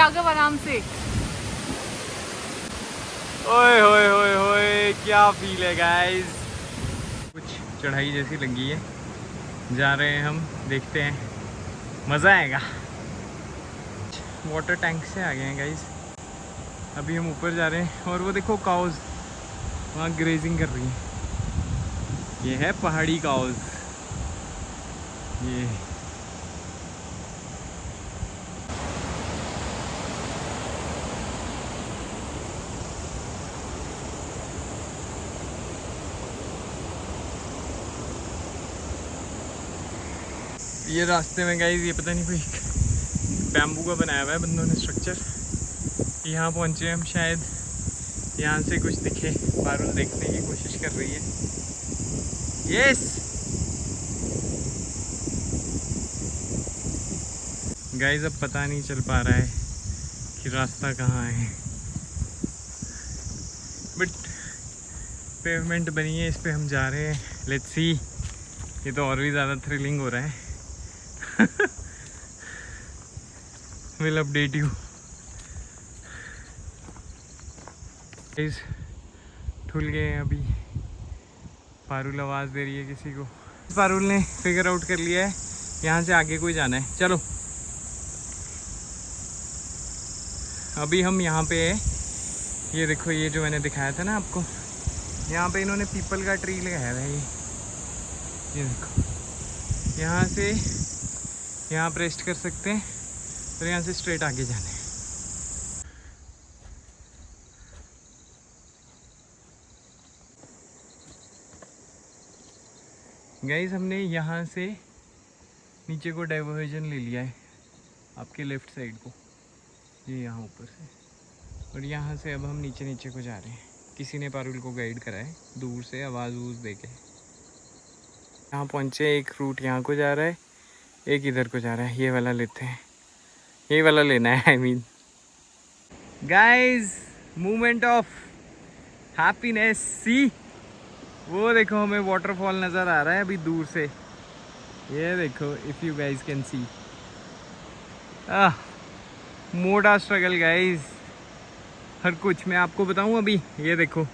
राघव आराम से। ओए होए होए होए, क्या फील है गाइस। कुछ चढ़ाई जैसी लगी है, जा रहे हैं हम, देखते हैं, मज़ा आएगा। वाटर टैंक से आ गए हैं गाइस, अभी हम ऊपर जा रहे हैं। और वो देखो काउज वहाँ ग्रेजिंग कर रही हैं। ये है पहाड़ी काउज। ये रास्ते में गाइस, ये पता नहीं कोई बैम्बू का बनाया हुआ है बंदों ने स्ट्रक्चर। यहाँ पहुँचे हम, शायद यहाँ से कुछ दिखे। पारुल देखने की कोशिश कर रही है। यस गाइस, अब पता नहीं चल पा रहा है कि रास्ता कहाँ है, बट पेवमेंट बनी है, इस पे हम जा रहे हैं। Let's see. ये तो और भी ज़्यादा थ्रिलिंग हो रहा है। Will update you. गाइस ठुल गए हैं अभी। पारुल आवाज़ दे रही है किसी को। पारुल ने फिगर आउट कर लिया है यहाँ से आगे कोई जाना है। चलो अभी हम यहाँ पे है। ये देखो, ये जो मैंने दिखाया था ना आपको, यहाँ पे इन्होंने पीपल का ट्री लगाया हुआ है। ये देखो, यहाँ से यहाँ प्रेस्ट कर सकते हैं और यहाँ से स्ट्रेट आगे जाना है। गाइस हमने यहाँ से नीचे को डाइवर्जन ले लिया है, आपके लेफ़्ट साइड को, ये यहाँ ऊपर से, और यहाँ से अब हम नीचे नीचे को जा रहे हैं। किसी ने पारुल को गाइड करा है दूर से, आवाज़ वूज़ दे के। यहाँ पहुँचे, एक रूट यहाँ को जा रहा है, एक इधर को जा रहा है। ये वाला लेते हैं, ये वाला लेना है। I mean guys, moment of happiness. See, वो देखो हमें वाटरफॉल नज़र आ रहा है अभी दूर से। ये देखो, if you guys can see. मोड़ा स्ट्रगल गाइस, हर कुछ मैं आपको बताऊं। अभी ये देखो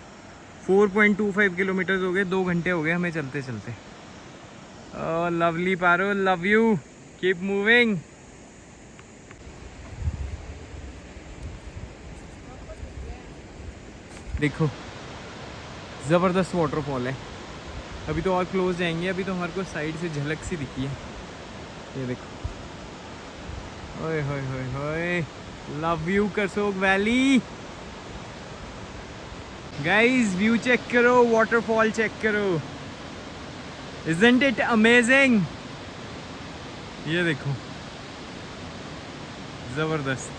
4.25 किलोमीटर हो गए, 2 घंटे हो गए हमें चलते चलते। Lovely Paro, love you, keep moving. देखो ज़बरदस्त वाटरफॉल है। अभी तो और क्लोज जाएंगे, अभी तो हमारे को साइड से झलक सी दिखी है। ये देखो, ओए होए होए होए, love you Karsog valley. Guys view check करो, वाटरफॉल चेक करो, इजंट इट अमेजिंग। ये देखो, जबरदस्त,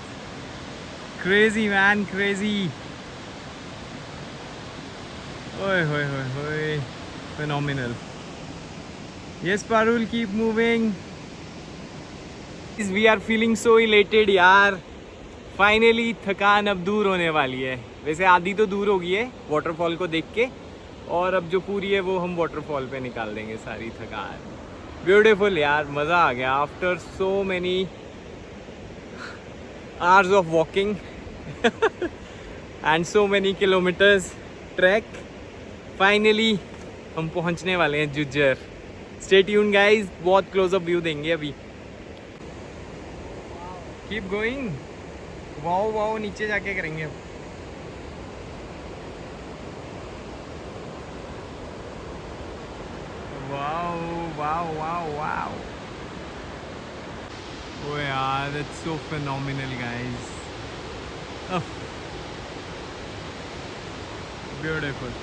क्रेजी मैन, क्रेजी। ओए होए होए होए, phenomenal. Yes Parul, keep moving. We are feeling so elated यार, फाइनली थकान अब दूर होने वाली है। वैसे आधी तो दूर हो गई है वाटरफॉल को देख के, और अब जो पूरी है वो हम वाटरफॉल पे निकाल देंगे सारी थकान। ब्यूटीफुल यार, मज़ा आ गया। After so many hours of walking and so many kilometres track, finally हम पहुंचने वाले हैं जुज्जर। स्टे ट्यून गाइस, बहुत क्लोजअप व्यू देंगे अभी। Keep going. वाओ वाओ, नीचे जाके करेंगे अब। वाओ वाओ वाओ वाओ, ओ यार, that's so phenomenal guys, beautiful,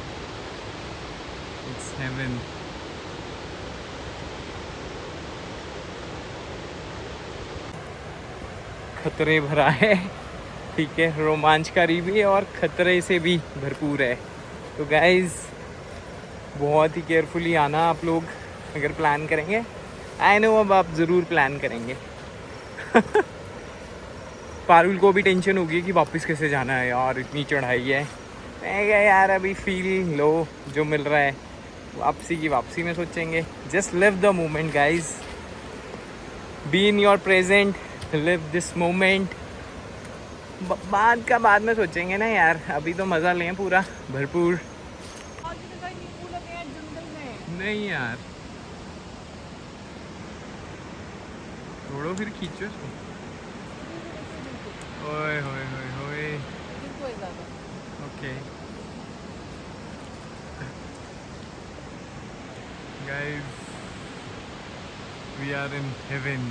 it's heaven. खतरे भरा है, ठीक है, रोमांचकारी भी है और खतरे से भी भरपूर है। तो गाइस बहुत ही केयरफुली आना आप लोग अगर प्लान करेंगे। आई नो अब आप ज़रूर प्लान करेंगे। पारुल को भी टेंशन होगी कि वापस कैसे जाना है यार, इतनी चढ़ाई है। मैं क्या यार, अभी फील लो, जो मिल रहा है वापसी की वापसी में सोचेंगे। Just live the moment guys, be in your present, live this moment, बाद का बाद में सोचेंगे ना यार, अभी तो मज़ा लें पूरा भरपूर। नहीं यार, छोड़ो फिर, खींचो इसको। ओए होए होए होए। Okay guys, we are in heaven.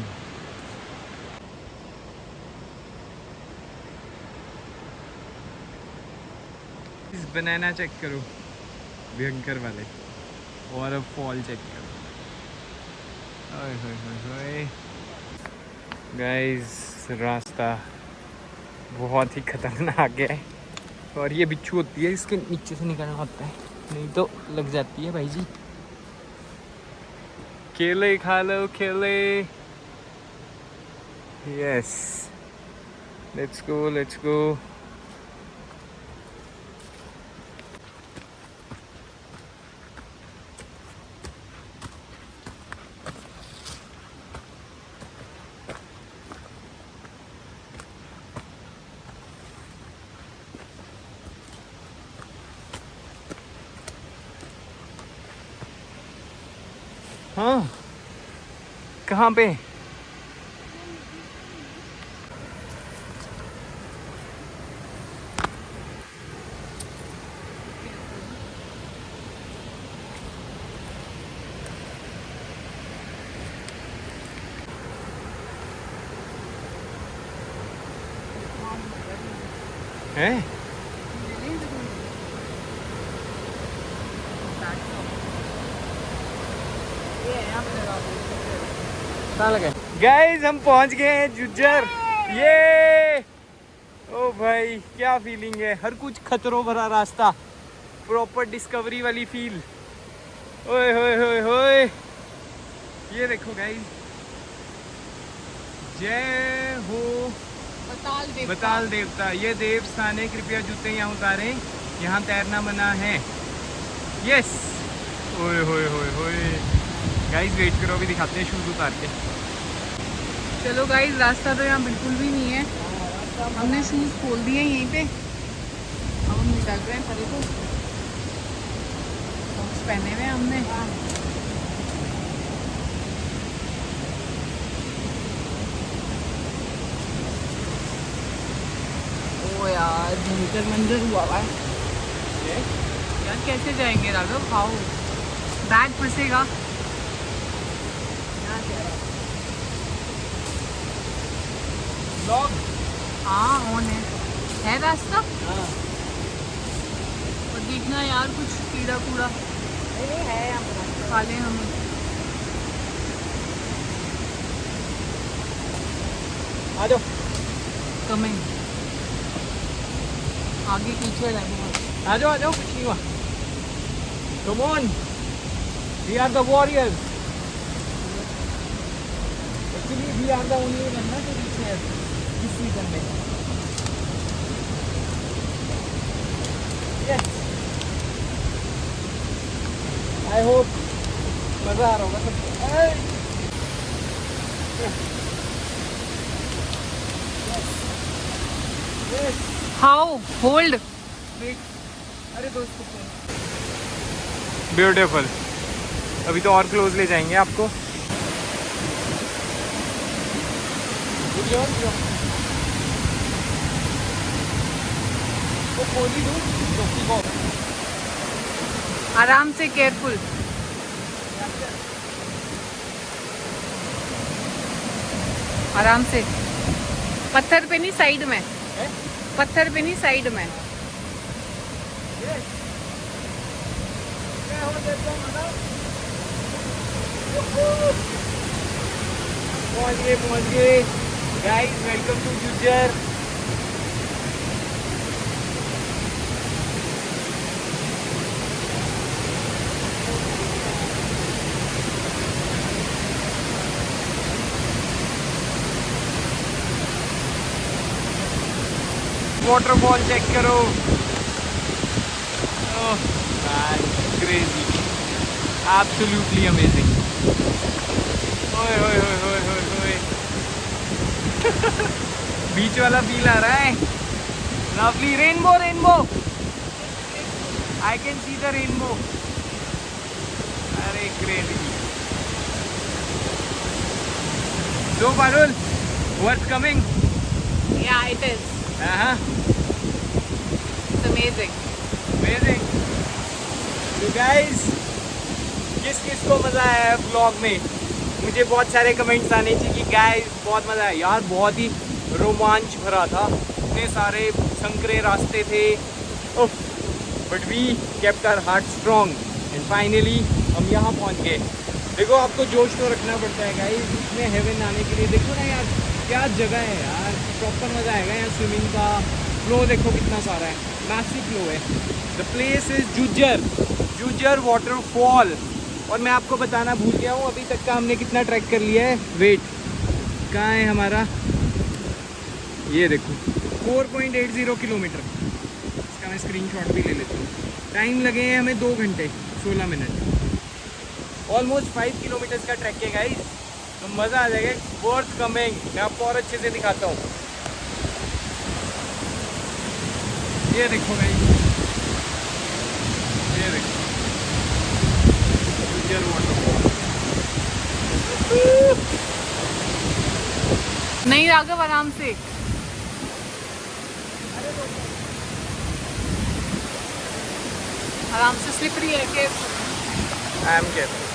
इस बनाना चेक करो, भयंकर वाले। और अब फॉल चेक करो। ओए होए होए होए गाइस, रास्ता बहुत ही खतरनाक है। और ये बिच्छू होती है, इसके नीचे से निकलना होता है, नहीं तो लग जाती है भाई जी। केले खा लो, केले। Yes, let's go let's go. हाँ, कहाँ पे? हैं? गाइस, हम पहुंच गए हैं जुज्जर। ये ओ भाई, क्या फीलिंग है, हर कुछ खतरों भरा रास्ता, प्रॉपर डिस्कवरी वाली फील। ओए होए होए होए, ये देखो गाइस, जय हो बताल देवता। ये देव स्थान है, कृपया जूते यहाँ उतारें, यहाँ तैरना मना है। यस। ओए होए होए होए गाइस, वेट करो, अभी दिखाते हैं शूज उतार के। चलो गाइस, रास्ता तो यहाँ बिल्कुल भी नहीं है, हमने शूज खोल दिए यहीं पे। अब हम निकल रहे हैं परे को, सॉक्स पहने हुए हमने। ओ यार, भयंकर मंजर हुआ है यार, कैसे जाएंगे राघव? खाओ, बैग फंसेगा। हाँ ऑन है रास्ता। हाँ। और देखना यार, कुछ कीड़ा कूड़ा है खा लें हम। आ जाओ। कमिंग, आगे पीछे रहेंगे। आ जाओ कुछ नहीं हुआ। Come on, we are the warriors. Actually we are the only one ना to reach here this season में। यस, आई होप मजा आ रहा होगा सबको। How hold. अरे दोस्तों, ब्यूटीफुल। अभी तो और क्लोज ले जाएंगे आपको। आराम से, केयरफुल। आराम से, पत्थर पे नहीं, साइड में। पत्थर पे नहीं, साइड में। पहुंच गए guys, welcome to Juzzar. Waterfall check करो। Oh man, crazy, absolutely amazing. ओए होए होए होए होए होए बीच वाला फील आ रहा है। Lovely rainbow, rainbow. I can see the rainbow. Arey crazy. So Parul, what's coming? Yeah, it is. It's amazing. Amazing. So guys, किस किस को मज़ा आया व्लॉग में? मुझे बहुत सारे कमेंट्स आने चाहिए कि गाइस बहुत मज़ा आया यार, बहुत ही रोमांच भरा था, इतने सारे संकरे रास्ते थे, but we kept our heart strong and finally हम यहाँ पहुँच गए। देखो आपको जोश तो रखना पड़ता है गाइस इसमें हेवन आने के लिए। देखो ना यार क्या जगह है यार, प्रॉपर मज़ा आएगा यहाँ स्विमिंग का। फ्लो देखो कितना सारा है, मैसिव फ्लो है। The place is Juzzar waterfall. और मैं आपको बताना भूल गया हूँ, अभी तक का हमने कितना ट्रैक कर लिया है। वेट, कहाँ है हमारा, ये देखो 4.80 किलोमीटर। इसका मैं स्क्रीनशॉट भी ले लेता हूँ। टाइम लगे हैं हमें 2 घंटे 16 मिनट। ऑलमोस्ट 5 किलोमीटर्स का ट्रैक है गाइस, तो मज़ा आ जाएगा। Worth coming. मैं आपको और अच्छे से दिखाता हूँ। ये देखो गाइस, ये देखो जूजर वाटरफॉल। नहीं राघव, आराम से। आराम से, स्लिपरी है के। I am careful.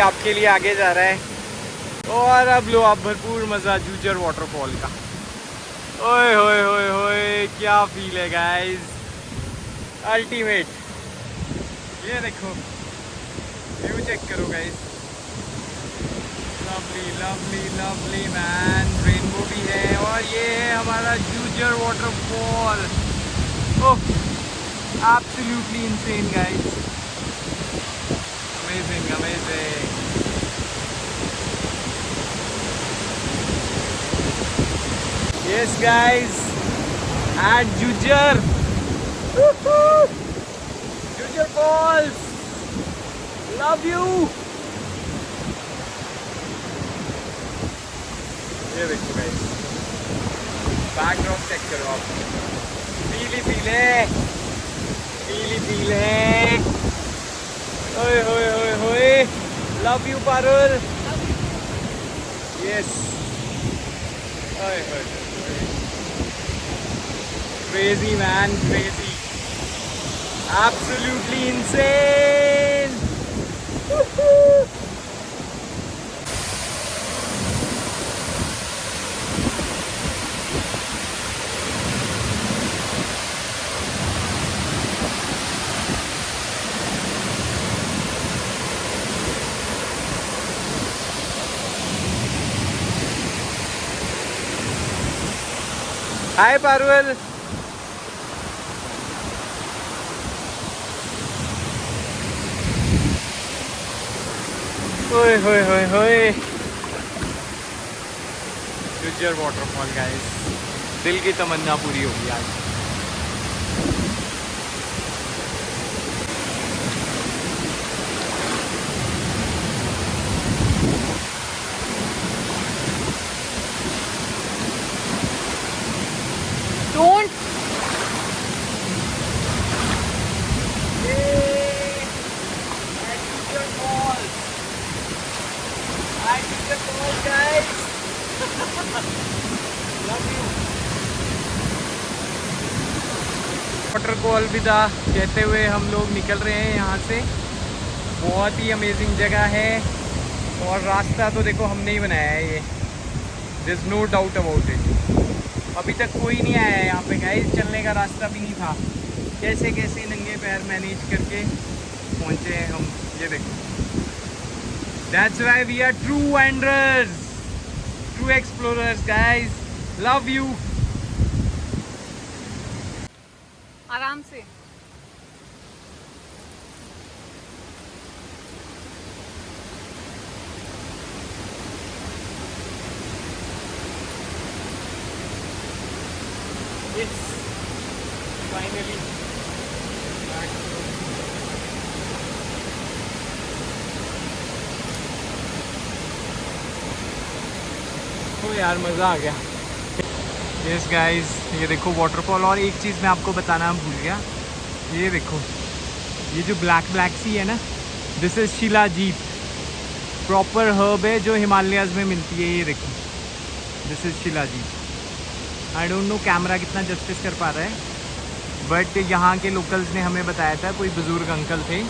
आपके लिए आगे जा रहा है और अब लो आप भरपूर मज़ा जूजर वाटरफॉल का। ओए होए होए होए, क्या फील है गाइस, अल्टीमेट। ये देखो व्यू चेक करो guys, lovely lovely lovely man. Rainbow भी है और ये है हमारा Juzzar waterfall. Oh absolutely insane guys, amazing amazing. Yes guys, at Jujhar, Jujhar Falls, love you। ये देखो guys, बैकड्रॉप चेक करो आप, फील है, ओए होए होए होए, लव यू पारुल। यस, ओए होए, crazy man, crazy, absolutely insane। हाय पारुल। ओए होए होए होए, जूजर वाटरफॉल गाइस, दिल की तमन्ना पूरी होगी आज। Don't। वाटर को अलविदा कहते हुए हम लोग निकल रहे हैं यहाँ से। बहुत ही अमेजिंग जगह है और रास्ता तो देखो हमने ही बनाया है ये, there is no doubt about it. अभी तक कोई नहीं आया है यहाँ पे गाइस, चलने का रास्ता भी नहीं था, कैसे कैसे नंगे पैर मैनेज करके पहुँचे हैं हम। ये देखो, that's why we are true wanderers, true explorers guys, love you. आराम से। Yes, finally back to ओ यार मज़ा आ गया। यस गाइस, ये देखो वाटरफॉल। और एक चीज़ मैं आपको बताना भूल गया, ये देखो ये जो ब्लैक ब्लैक सी है ना, this is shilajit, proper herb है जो हिमालयाज़ में मिलती है। ये देखो this is shilajit. I don't know camera कितना जस्टिस कर पा रहा है, बट यहाँ के लोकल्स ने हमें बताया था, कोई बुज़ुर्ग अंकल थे,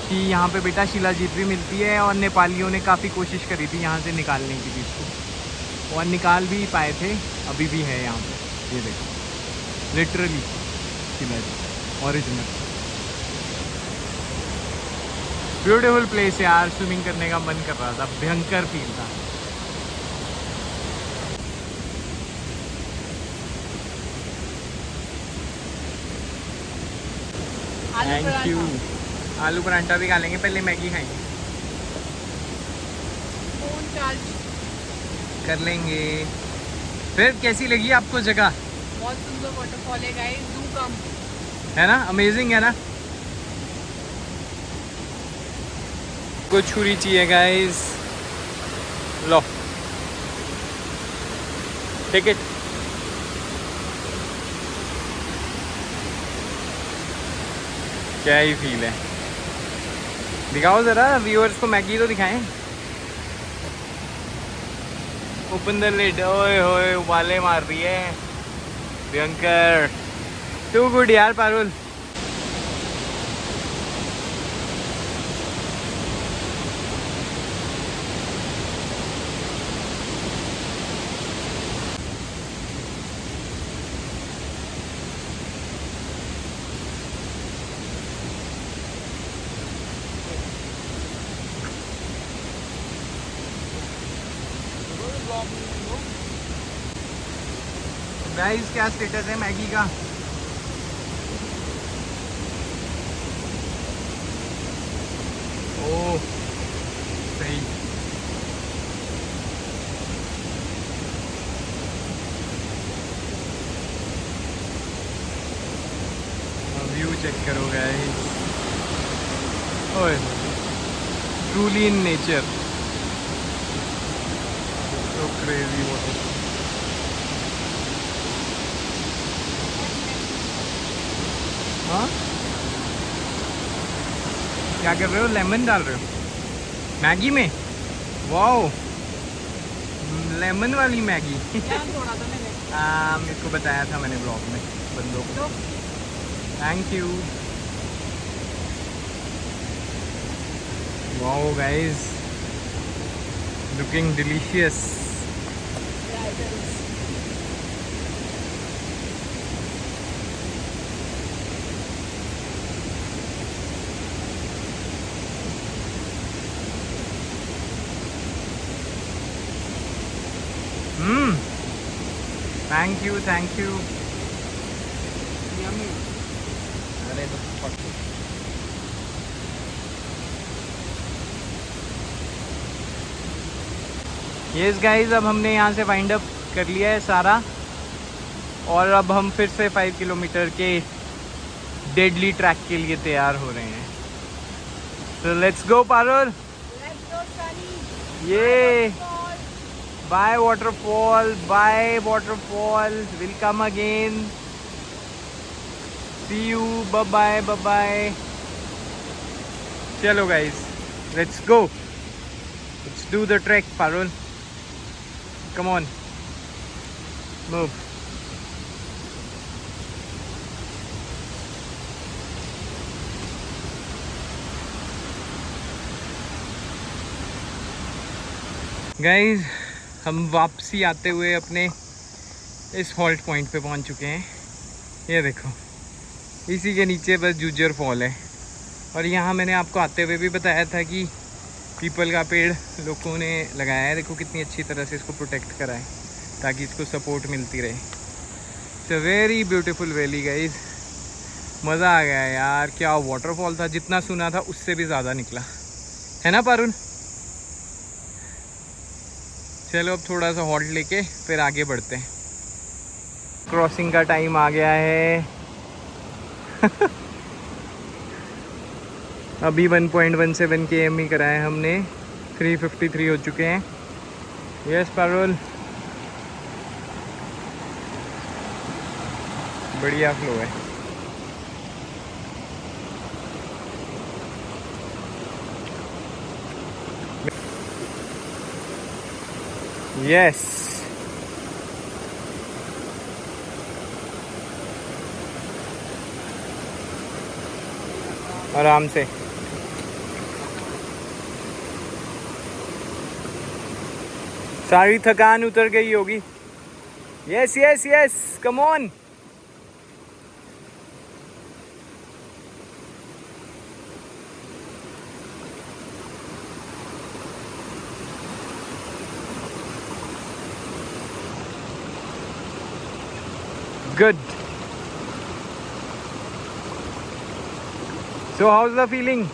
कि यहाँ पे बेटा शिलाजीत भी मिलती है। और नेपालियों ने काफ़ी कोशिश करी थी यहाँ से निकालने की भी इसको, और निकाल भी पाए थे, अभी भी है यहाँ पे। ये देखो literally shilajit original. Beautiful place यार, स्विमिंग करने का मन कर रहा था, भयंकर फील था। Thank you. आलू परांठा भी खा लेंगे, पहले मैगी खाएंगे, फोन चार्ज कर लेंगे। फिर कैसी लगी आपको जगह? बहुत सुंदर वाटरफॉल है गाइस, डू कम। है ना, अमेजिंग है ना। कुछ छुरी चाहिए गाइस, लो टिकट। क्या ही फील है, दिखाओ ज़रा व्यूअर्स को, मैगी तो दिखाएं। Open the lid. ओए होए उबाले मार रही है, भयंकर। टू गुड यार पारुल। गाइस क्या स्टेटस है मैगी का? ओह सही। व्यू चेक करो गाइस, ओए truly in nature, so crazy water. हाँ क्या कर रहे हो, लेमन डाल रहे हो मैगी में? वाओ, लेमन वाली मैगी। क्या छोड़ा था मैंने? मेरे को बताया था मैंने ब्लॉग में बंदों को। Thank you. Wow guys, looking delicious. Thank you thank you. अरे तो यस गाइस, अब हमने यहाँ से वाइंड अप कर लिया है सारा, और अब हम फिर से 5 किलोमीटर के डेडली ट्रैक के लिए तैयार हो रहे हैं। तो लेट्स गो पारुल। ये bye waterfall, bye waterfall, will come again, see you, bye bye bye bye. चलो guys let's go, let's do the track Parul, come on move. Guys हम वापसी आते हुए अपने इस हॉल्ट पॉइंट पे पहुंच चुके हैं। ये देखो इसी के नीचे बस जूजर फॉल है, और यहाँ मैंने आपको आते हुए भी बताया था कि पीपल का पेड़ लोगों ने लगाया है। देखो कितनी अच्छी तरह से इसको प्रोटेक्ट करा है ताकि इसको सपोर्ट मिलती रहे। It's a very beautiful valley guys, मज़ा आ गया यार। क्या वाटरफॉल था, जितना सुना था उससे भी ज़्यादा निकला, है ना पारुल? चलो अब थोड़ा सा हॉल्ट लेके फिर आगे बढ़ते हैं। क्रॉसिंग का टाइम आ गया है। अभी 1.17 km ही कराए हमने, 353 हो चुके हैं। यस पारुल, बढ़िया फ्लो है। यस, आराम से। सारी थकान उतर गई होगी। Yes yes yes, come on. Good. So how's the feeling?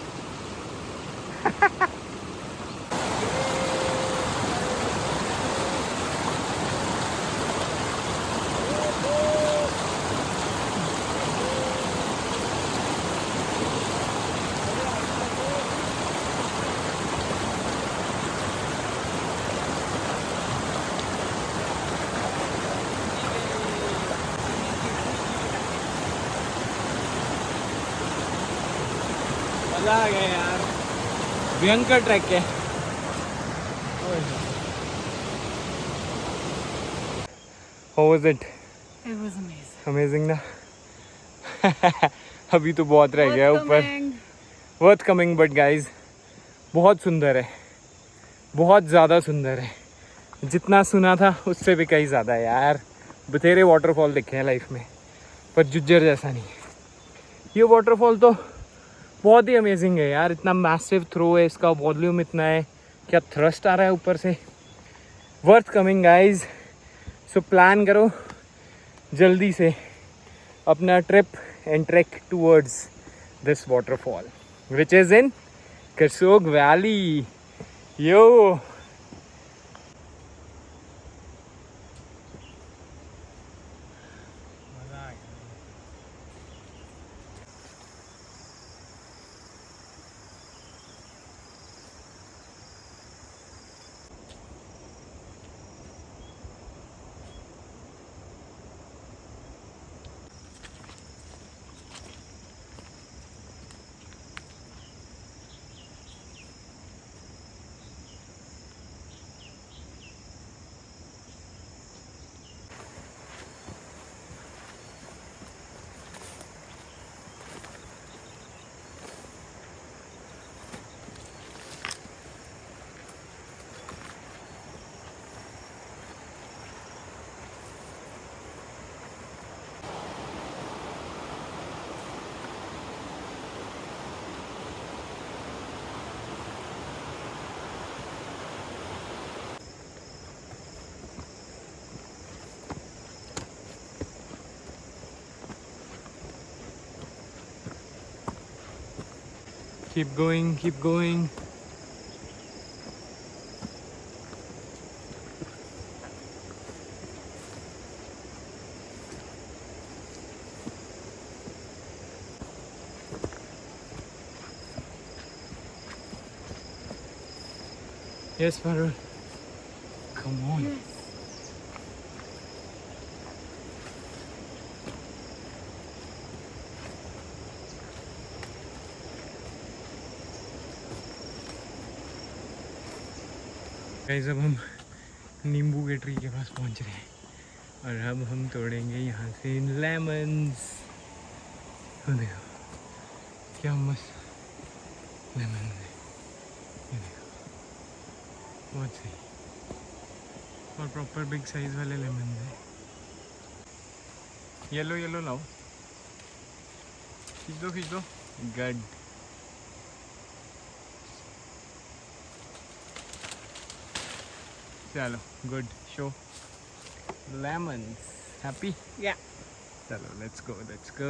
मजा आ गया यार, भयंकर ट्रैक है। How was it? It was amazing. Amazing ना। अभी तो बहुत रह गया ऊपर। Worth coming, but guys बहुत सुंदर है, बहुत ज़्यादा सुंदर है। जितना सुना था उससे भी कहीं ज़्यादा है यार। बथेरे वाटरफॉल देखे हैं लाइफ में, पर जुज्जर जैसा नहीं है। ये वाटरफॉल तो बहुत ही अमेजिंग है यार। इतना मैसिव थ्रो है, इसका वॉल्यूम इतना है, क्या थ्रस्ट आ रहा है ऊपर से। Worth coming guys. So plan करो जल्दी से अपना trip and track towards this waterfall which is in Karsog valley. Yo keep going, keep going. Yes, Parul. Come on. Yes. Guys अब हम नींबू के ट्री के पास पहुंच रहे हैं और अब हम तोड़ेंगे यहाँ से लेमन्स। देखो क्या मस्त लेमन है, ये देखो बहुत सही और प्रॉपर बिग साइज वाले लेमन है। येलो येलो लाओ, खींच दो खींच दो। गुड। चलो गुड। Show lemons. हैप्पी? या। चलो let's go let's go.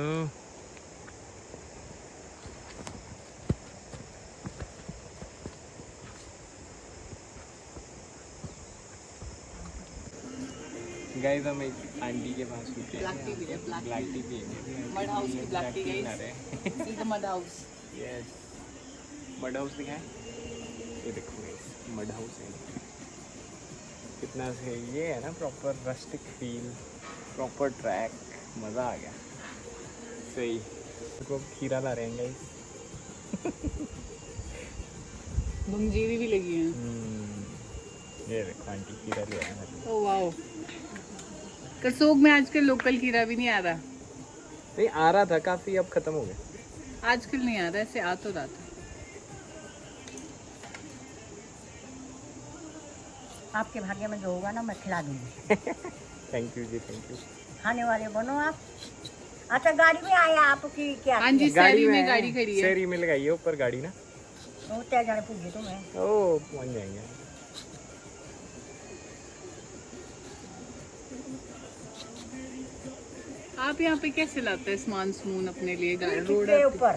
Guys हम एक आंटी के पास रुके हैं। Black tea भी है, black ब्लैक टी पिएंगे। Mud house की black tea बना guys. रहे हैं। See the mud house. Yes, mud house दिखाएं। ये देखो गाइस, मड हाउस है। कितना से ये है ना, proper rustic feel, proper track. मज़ा आ गया। सही। तो खीरा ला रहे हैं गाइस। मंजीरी भी लगी है। ये देखो आंटी खीरा ले आए हैं। ओ वाओ, करसोग में आजकल लोकल खीरा भी नहीं आ रहा। नहीं आ रहा था काफ़ी, अब ख़त्म हो गया। आजकल नहीं आ रहा, ऐसे आ तो रहा था। आपके भाग्य में जो होगा ना मैं खिला दूंगी। थैंक यू जी, थैंक यू। खाने वाले बनो आप। अच्छा गाड़ी में आया आपकी क्या? हाँ जी, शहरी में गाड़ी खड़ी है। शहरी में लगाइए ऊपर गाड़ी ना। वो तय जाने पूछिए तो मैं। ओ पहुंच जाएंगे। आप यहाँ पे कैसे लाते हैं सामान समून अपने लिए? रोड के ऊपर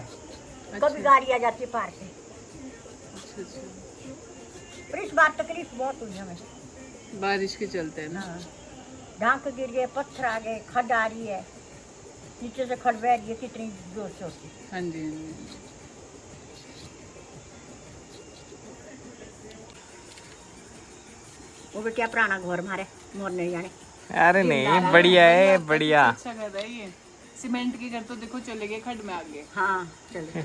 कभी गाड़ी आ जाती है पार से। अच्छा अच्छा, पर इस बार तकलीफ बहुत हुई हमें। बारिश के चलते है ना। हाँ, ढांक गिर गए, पत्थर आ गए, खड्ड आ रही है, नीचे से खड्ड बह रही है, कितनी जोर से होती है। हाँ जी हाँ जी। वो भी क्या पुराना घर मारे मोर नहीं जाने। अरे नहीं बढ़िया है, बढ़िया। अच्छा कर रहा है ये। सीमेंट के घर तो देखो चले गए खड्ड में आ गए। हाँ चलो।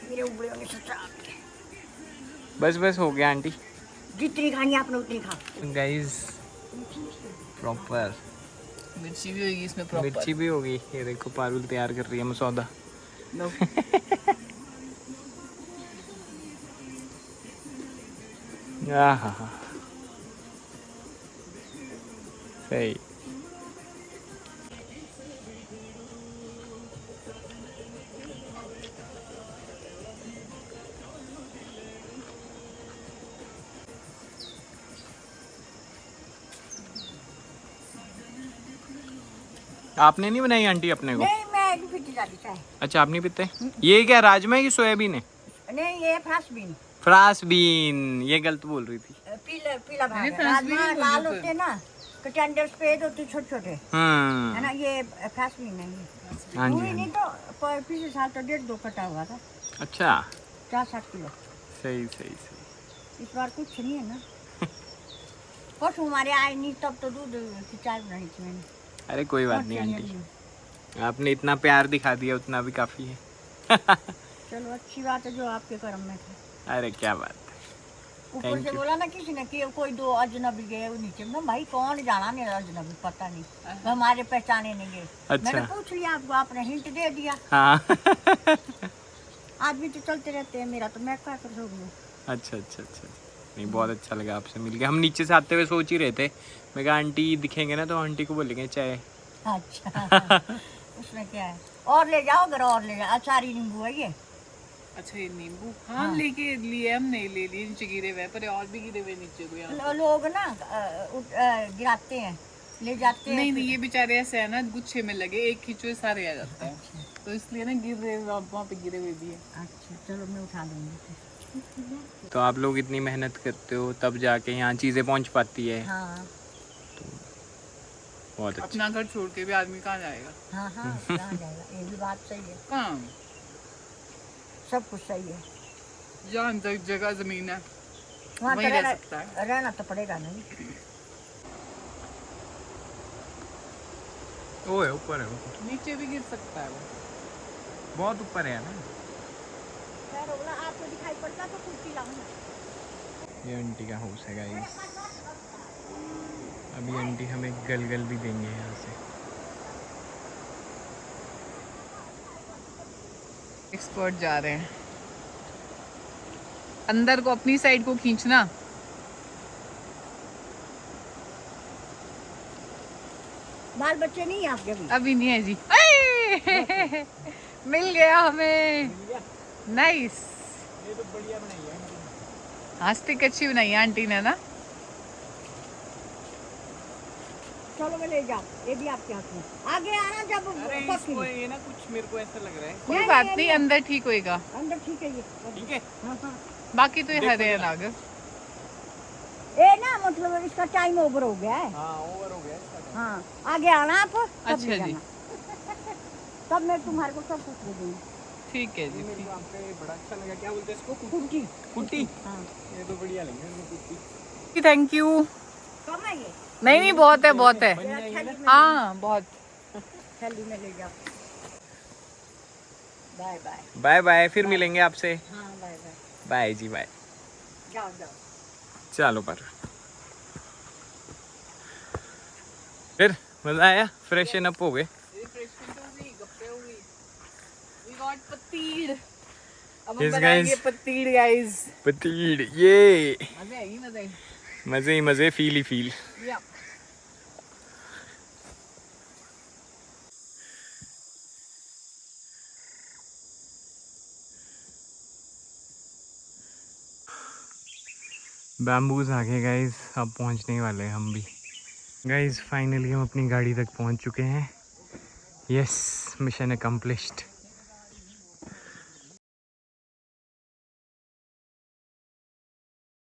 मेरे उबले होने से बस बस हो गया आंटी। जितनी खानी है आपने उतनी खाओ। गाइस प्रॉपर मिर्ची भी होगी इसमें प्रॉपर। मिर्ची भी होगी। ये देखो पारुल तैयार कर रही है मसौदा। लो। आहा सही। आपने नहीं बनाई आंटी अपने को? नहीं मैं नहीं पीती जाती चाय। अच्छा आप नहीं पीते? ये क्या राजमा है कि सोयाबीन है? नहीं ये फ्रांस बीन। फ्रांस बीन, ये गलत बोल रही थी। पीला पीला भाग मैंने है। फ्रांस बीन राजमा ही बोली लाल तो। होते हैं ना, कटेंडर सफेद होते छोटे छोटे, है ना। ये फ्रांस बीन है ये। हाँ जी, पूरी हाँ नहीं जी। तो पिछले साल तो 1.5-2 कटा हुआ था। अच्छा 4-7 किलो। सही सही सही। इस बार कुछ नहीं है ना। परसों हमारे आए नहीं तब तो दूध की चाय बनाई थी मैंने। अरे कोई बात नहीं आंटी, आपने इतना प्यार दिखा दिया उतना भी काफी है। चलो अच्छी बात है जो आपके कर्म में थे। अरे क्या बात है। ऊपर Thank से you. बोला ना किसी ने कि कोई 2 अजनबी गए वो नीचे में, भाई कौन जाना नहीं अजनबी, पता नहीं, वो हमारे पहचाने नहीं गए। अच्छा। मैंने पूछ लिया आपको, आपने हिंट दे दिया। हाँ। आदमी तो चलते रहते हैं, मेरा तो मैं क्या कर सकूँ। अच्छा अच्छा अच्छा, नहीं बहुत अच्छा लगा आपसे मिलके। हम नीचे से आते हुए सोच ही रहे थे, मैं कहा आंटी दिखेंगे ना तो आंटी को बोलेंगे चाय। अच्छा। उसमें क्या है, और ले जाओ अगर और ले जाओ। अचारी नींबू है ये। अच्छा ये नींबू हाँ लेके लिए, हम नहीं ले लिए, नीचे गिरे हुए पर और भी गिरे हुए नीचे को यहाँ। लोग ना गिराते हैं, ले जाते हैं। नहीं नहीं ये बेचारे ऐसे है ना, गुच्छे में लगे, एक खींचो सारे आ जाते हैं, तो इसलिए ना गिर रहे वहाँ पे गिरे हुए भी है। अच्छा चलो मैं उठा दूंगी। तो आप लोग इतनी मेहनत करते हो तब जाके यहाँ चीज़ें पहुँच पाती है। हाँ बहुत अच्छा। अपना घर छोड़ के भी आदमी कहाँ जाएगा? हाँ हाँ कहाँ जाएगा, ये भी बात सही है। कहाँ, सब कुछ सही है। जहाँ जगह जमीन है वहाँ तो वहीं रह सकता है। रहना तो पड़ेगा नहीं। ओए ऊपर है, ऊपर नीचे भी गिर सकता है वो। बहुत ऊपर है ना। खैर बोला आपको दिखाई पड़ता तो कुर्सी लाऊंगा। ये आंटी का हाउस है गाइस। अभी आंटी हमें गलगल भी देंगे यहाँ से। एक्सपर्ट जा रहे हैं अंदर को, अपनी साइड को खींचना। बाल बच्चे नहीं है आपके भी? अभी नहीं है जी। मिल गया हमें, नाइस। ये तो बढ़िया बनाई है। हाँ स्टिक अच्छी बनाई है आंटी ने ना। चलो मैं ले जाओ, ये भी आपके हाथ में। आगे आना जब अरे इसको ये ना कुछ मेरे को ऐसा लग रहा है। कोई बात नहीं, अंदर ठीक होएगा। अंदर ठीक है ये। ठीक है। हाँ हाँ। बाकी तो ये हरे हैं नाग। ये ना मतलब इसका टाइम ओवर हो गया है। हाँ ओवर हो गया इसका। हाँ आगे आना आप तब अच्छा ले जी। जाना। तब मैं तुम्हारे को सब कुछ दे दूंगी। ठीक है जी। मेरे को आपका ये बड़ा अच्छा लगा। क्या बोलते हैं इसको? कुर्सी। कुट्टी। हाँ ये तो बढ़िया लगी मेरे को कुट्टी। Thank you. कम है ये नहीं नहीं बहुत है बहुत है। हाँ बहुत। थैली में ले जाओ। Bye bye. बाय बाय, फिर मिलेंगे आपसे। हाँ बाय बाय। बाय जी बाय। जाओ जाओ। चलो पर फिर मजा आया, फ्रेशन अप हो गए। रिफ्रेशमेंट हो गई, गप्पे हो गई। We got पतीड़। अब हम Yes, बनाएंगे guys. पतीड़ गाइस। पतीड़ ये मजे आएगी मजे आएगी। मजे ही मजे, फील ही फील। या बैम्बूज आ गए गाइस, अब पहुंचने वाले हैं हम भी। गाइस फाइनली हम अपनी गाड़ी तक पहुंच चुके हैं। Yes, mission accomplished.